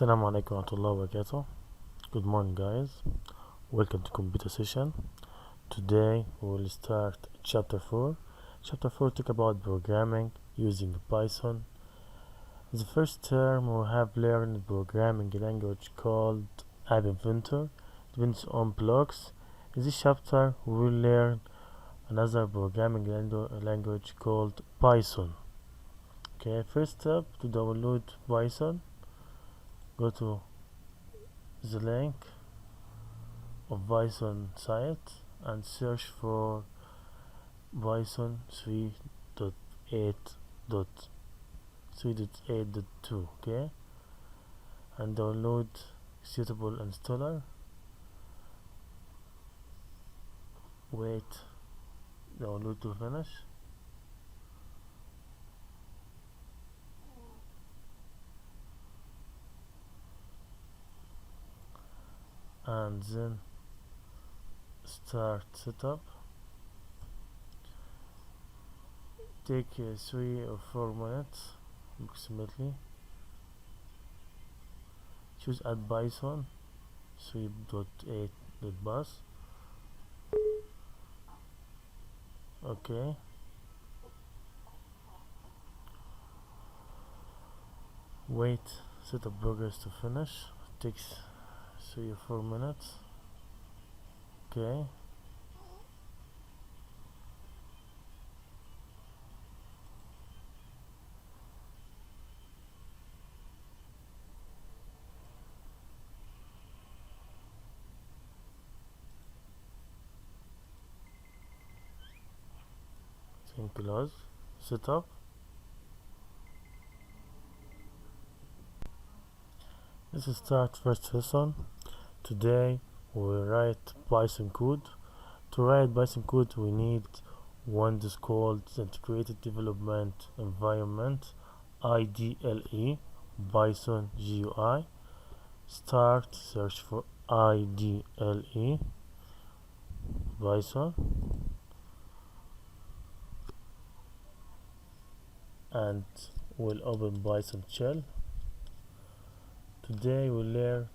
Assalamu alaikum wa rahmatullahi wa barakatuh. Good morning, guys. Welcome to computer session. Today we will start chapter 4. Chapter 4 talk about programming using Python. The first term we have learned programming language called App Inventor. Depends on blocks. In this chapter we will learn another programming language called Python. Okay, first step to download Python. Go to the link of Python site and search for Python 3.8.3.8.2, okay, and download suitable installer. Wait download to finish, and then start setup. Take 3 or 4 minutes approximately. Choose add Python 3.8.bus. Okay, wait setup progress to finish. Takes 3 or 4 minutes. Okay, close setup. Let's start first lesson. Today we will write Python code. To write Python code we need one that's called Integrated Development Environment, IDLE, Python GUI. Start search for IDLE Python and we'll open Python shell. Today we'll learn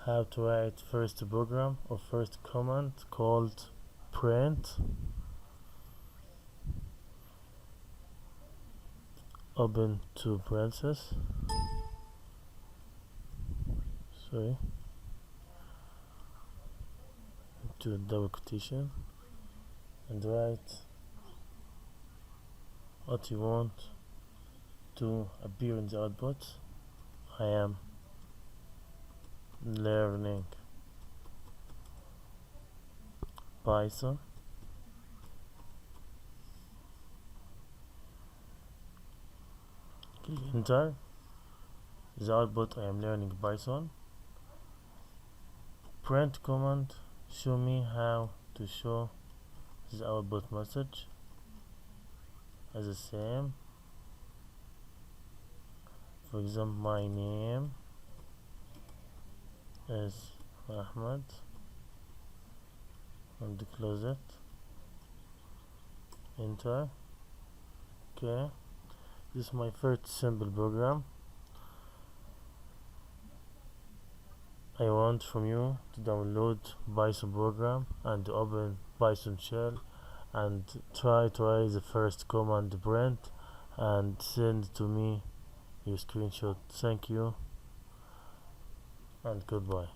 how to write first program or first command called print. Open two parentheses, into double quotation, and write what you want to appear in the output. I am learning Python. Click enter. The output I am learning Python. Print command show me how to show the output message as the same. For example, my name is Ahmed, and close it. Enter. Okay, this is my first simple program. I want from you to download Python program and open Python shell and try to write the first command print and send to me your screenshot. Thank you and goodbye.